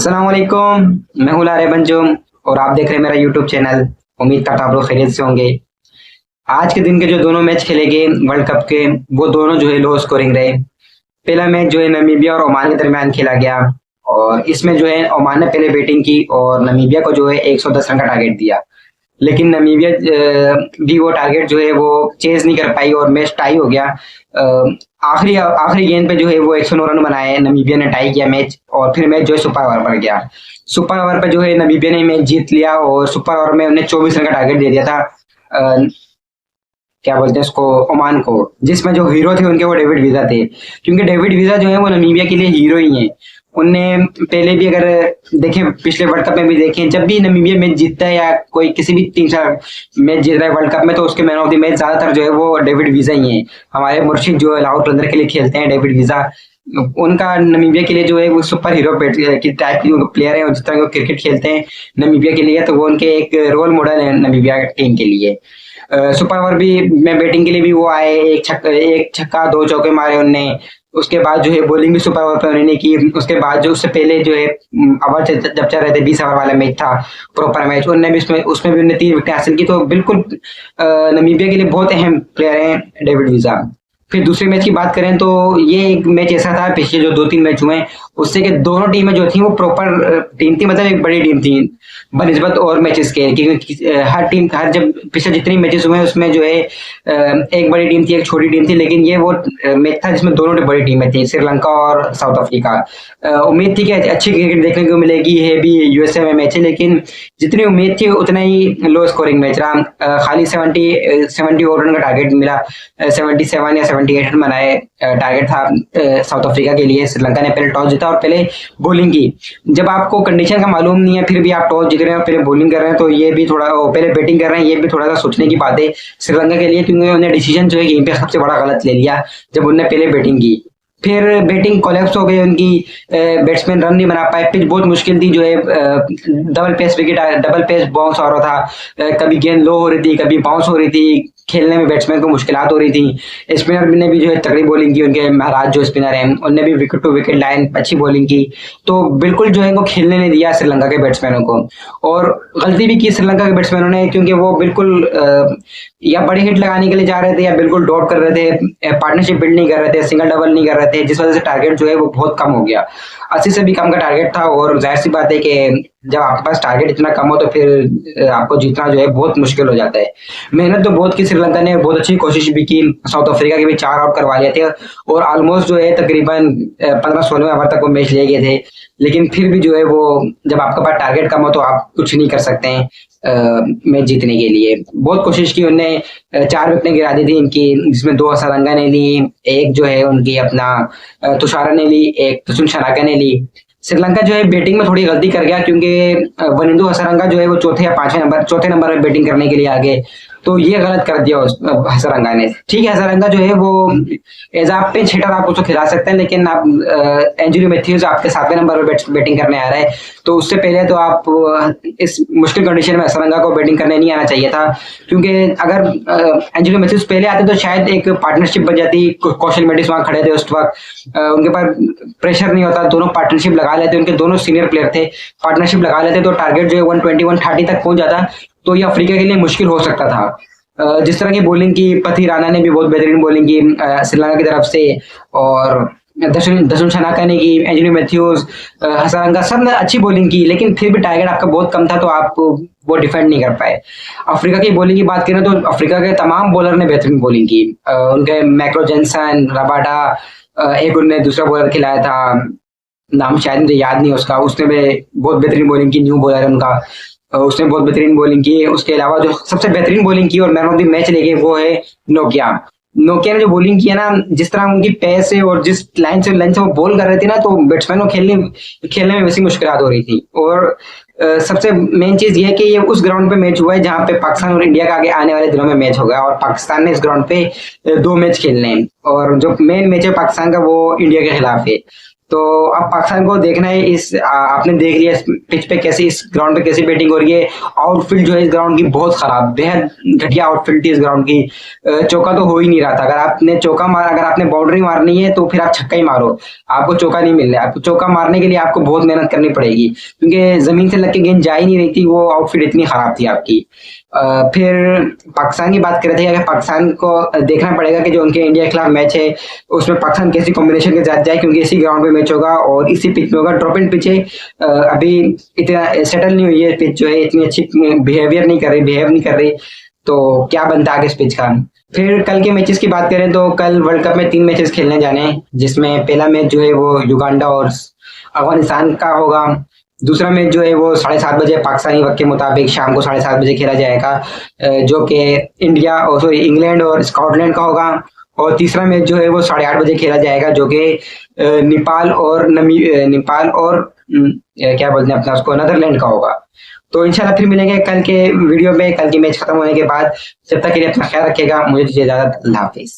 अस्सलाम वालेकुम। मैं हूं लारे बंजुम और आप देख रहे हैं मेरा यूट्यूब चैनल। उम्मीद करता हूं आप लोग खैरियत से होंगे। आज के दिन के जो दोनों मैच खेले गए वर्ल्ड कप के, वो दोनों जो है लो स्कोरिंग रहे। पहला मैच जो है नमीबिया और ओमान के दरमियान खेला गया और इसमें जो है ओमान ने पहले बैटिंग की और नमीबिया को जो है 110 रन का टारगेट दिया। लेकिन नमीबिया भी वो टारगेट जो है वो चेज नहीं कर पाई और मैच टाई हो गया। आखिरी आखिरी गेंद पे जो है वो 109 रन बनाए, नमीबिया ने टाई किया मैच और फिर मैच जो है सुपर ओवर पर गया। सुपर ओवर पर जो है नमीबिया ने मैच जीत लिया और सुपर ओवर में उन्हें 24 रन का टारगेट दे दिया था। क्या बोलते हैं उसको, ओमान को, जिसमें जो हीरो थे उनके वो डेविड वीजा थे। क्योंकि डेविड वीजा जो है वो नमीबिया के लिए हीरो ही है। उनने पहले भी अगर देखें, पिछले वर्ल्ड कप में भी देखें, जब भी नमीबिया मैच जीतता है या कोई किसी भी टीम से मैच जीत रहा है वर्ल्ड कप में, तो उसके मैन ऑफ द मैच ज्यादातर जो है वो डेविड वीजा ही है। हमारे मुर्शिद जो है लाहौर कलंदर के लिए खेलते हैं, डेविड वीजा, उनका नमीबिया के लिए जो है वो सुपर हीरो की टाइप की प्लेयर है और जिस तरह वो क्रिकेट खेलते हैं नमीबिया के लिए, तो वो उनके एक रोल मॉडल है नमीबिया टीम के लिए। सुपर ओवर भी में बैटिंग के लिए भी वो आए, एक छक्का दो चौके मारे उनने। उसके बाद जो है बॉलिंग भी सुपर ओवर पे उन्होंने की। उसके बाद जो उससे पहले जो है ओवर जब चल रहे थे 20 ओवर वाला मैच था, प्रॉपर मैच, उनने भी उसमें भी उन्होंने 3 विकेट हासिल की। तो बिल्कुल नमीबिया के लिए बहुत अहम प्लेयर हैं डेविड वीजा। फिर दूसरे मैच की बात करें तो ये एक मैच ऐसा था, पिछले जो 2-3 मैच हुए उससे कि दोनों टीमें जो थी वो प्रॉपर टीम थी, मतलब एक बड़ी टीम थी बनिस्बत और मैचेस के। क्योंकि हर टीम, हर जब पिछले जितने मैचेस हुए उसमें जो है एक बड़ी टीम थी एक छोटी टीम थी, लेकिन ये वो मैच था जिसमें दोनों बड़ी टीमें थी, श्रीलंका और साउथ अफ्रीका। उम्मीद थी कि अच्छी क्रिकेट देखने को मिलेगी, है भी यूएसए में मैच है, लेकिन जितनी उम्मीद थी उतना ही लो स्कोरिंग मैच रहा। खाली 70 ओवर रन का टारगेट मिला, 77 या 78 रन बनाए टारगेट था साउथ अफ्रीका के लिए। श्रीलंका ने पहले टॉस जीता और पहले बॉलिंग की। जब आपको कंडीशन का मालूम नहीं है फिर भी आप टॉस जीत रहे हैं पहले बॉलिंग कर रहे हैं, तो ये भी थोड़ा, पहले बैटिंग कर रहे हैं, ये भी थोड़ा सा सोचने की बात है श्रीलंका के लिए, क्योंकि उन्होंने डिसीजन जो है गेम पे सबसे बड़ा गलत ले लिया जब उन्होंने पहले बैटिंग की। फिर बैटिंग कोलैप्स हो गई उनकी, बैट्समैन रन नहीं बना पाए, पिच बहुत मुश्किल थी, जो है double pace wicket, double pace bounce हो रहा था, कभी गेंद लो हो रही थी, कभी बाउंस हो रही थी, खेलने में बैट्समैन को मुश्किलात हो रही थी। स्पिनर ने भी जो है तगड़ी बॉलिंग की, उनके महाराज जो स्पिनर हैं उनने भी विकेट टू विकेट लाइन अच्छी बॉलिंग की। तो बिल्कुल जो है वो खेलने नहीं दिया श्रीलंका के बैट्समैनों को, और गलती भी की श्रीलंका के बैट्समैनों ने, क्योंकि वो बिल्कुल या बड़ी हिट लगाने के लिए जा रहे थे या बिल्कुल डॉट कर रहे थे, पार्टनरशिप बिल्ड नहीं कर रहे थे, सिंगल डबल नहीं कर रहे थे, जिस वजह से टारगेट जो है वो बहुत कम हो गया। 80 से भी कम का टारगेट था और जाहिर सी बात है कि जब आपके पास टारगेट इतना कम हो तो फिर आपको जीतना जो है बहुत मुश्किल हो जाता है। मेहनत तो बहुत की श्रीलंका ने, बहुत अच्छी कोशिश भी की, साउथ अफ्रीका के भी 4 आउट करवा लिए थे और ऑलमोस्ट जो है तकरीबन 15-16 ओवर तक वो मैच ले गए थे। लेकिन फिर भी जो है वो, जब आपके पास टारगेट कम हो तो आप कुछ नहीं कर सकते हैं मैच जीतने के लिए। बहुत कोशिश की उनने, 4 विकेटें गिरा दी थी इनकी, जिसमें 2 हसारंगा ने ली, एक जो है उनकी अपना तुषारा ने ली, एक तुसुन शनाका ने ली। श्रीलंका जो है बैटिंग में थोड़ी गलती कर गया, क्योंकि वनिंदु हसरंगा जो है वो चौथे नंबर पर बैटिंग करने के लिए आगे, तो ये गलत कर दिया हसरंगा ने। ठीक है, हसरंगा जो है वो एज आप पे हिटर आप उसको खिला सकते हैं, लेकिन आप एंड्रयू मैथ्यूज आपके 7वें नंबर पर बैटिंग करने आ रहा है, तो उससे पहले तो आप इस मुश्किल कंडीशन में हसरंगा को बैटिंग करने नहीं आना चाहिए था। क्योंकि अगर एंड्रयू मैथ्यूज पहले आते तो शायद एक पार्टनरशिप बन जाती, कौशल मेंडिस वहां खड़े थे उस वक्त, उनके पास प्रेशर नहीं होता, दोनों पार्टनरशिप लगा लेते, उनके दोनों सीनियर प्लेयर थे, पार्टनरशिप लगा लेते तो टारगेट जो है 120-130 तक पहुंच जाता, तो ये अफ्रीका के लिए मुश्किल हो सकता था। जिस तरह की बॉलिंग की, पथी राणा ने भी बहुत बेहतरीन बॉलिंग की श्रीलंका की तरफ से, और दसुन शनाका ने की, एंड्रयू मैथ्यूज, हसरंगा, सब ने अच्छी बॉलिंग की, लेकिन फिर भी टारगेट आपका बहुत कम था तो आप वो डिफेंड नहीं कर पाए। अफ्रीका की बॉलिंग की बात करें तो अफ्रीका के तमाम बॉलर ने बेहतरीन बॉलिंग की, उनके मैक्रो जेनसन, रबाडा, एक उनने दूसरा बॉलर खिलाया था, नाम शायद मुझे याद नहीं उसका, उसने भी बहुत बेहतरीन बॉलिंग की, न्यू बॉलर है उनका, उसने बहुत बेहतरीन बॉलिंग की। उसके अलावा जो सबसे बेहतरीन बॉलिंग की और मैन ऑफ द मैच लेके वो है नोकिया। नोकिया ने जो बॉलिंग की है ना, जिस तरह उनकी पेस है और जिस लाइन से वो बॉल कर रहे थे ना, तो बैट्समैन को खेलने में वैसी मुश्किलात हो रही थी। और सबसे मेन चीज ये है कि ये उस ग्राउंड पे मैच हुआ है जहां पे पाकिस्तान और इंडिया का आगे आने वाले दिनों में मैच होगा, और पाकिस्तान ने इस ग्राउंड पे 2 मैच खेलने हैं, और जो मेन मैच है पाकिस्तान का वो इंडिया के खिलाफ है। तो अब पाकिस्तान को देखना है आपने देख लिया इस पिच पे कैसे, इस ग्राउंड पे कैसी बैटिंग हो रही है। आउटफील्ड जो है इस ग्राउंड की बहुत खराब, बेहद घटिया आउटफील्ड थी इस ग्राउंड की। चौका तो हो ही नहीं रहा था। अगर आपने बाउंड्री मारनी है तो फिर आप छक्का ही मारो, आपको चौका नहीं मिल रहा है। आपको चौका मारने के लिए आपको बहुत मेहनत करनी पड़ेगी, क्योंकि जमीन से लग के गेंद जा ही नहीं रही थी, वो आउटफील्ड इतनी खराब थी आपकी। फिर पाकिस्तान की बात कर रहे थे, अगर पाकिस्तान को देखना पड़ेगा कि जो उनके इंडिया के खिलाफ मैच है उसमें पाकिस्तान कैसी कॉम्बिनेशन के साथ जाए, क्योंकि इसी ग्राउंड पे मैच होगा और इसी पिच में होगा। ड्रॉप एंड पिच है, अभी इतना सेटल नहीं हुई है पिच, जो है इतनी अच्छी बिहेव नहीं कर रही। तो क्या बनता है आगे इस पिच का। फिर कल के मैचेस की बात करें तो कल वर्ल्ड कप में 3 मैचेस खेलने जाने हैं, जिसमें पहला मैच जो है वो युगांडा और अफगानिस्तान का होगा। दूसरा मैच जो है वो 7:30 बजे पाकिस्तानी वक्त के मुताबिक शाम को 7:30 बजे खेला जाएगा, जो कि इंग्लैंड और स्कॉटलैंड का होगा। और तीसरा मैच जो है वो 8:30 बजे खेला जाएगा, जो कि नेपाल और क्या बोलते हैं अपना उसको, नीदरलैंड का होगा। तो इंशाल्लाह फिर मिलेंगे कल के वीडियो में, कल की मैच खत्म होने के बाद। जब तक के लिए अपना ख्याल रखिएगा, मुझे इजाजत, अल्लाह हाफिज।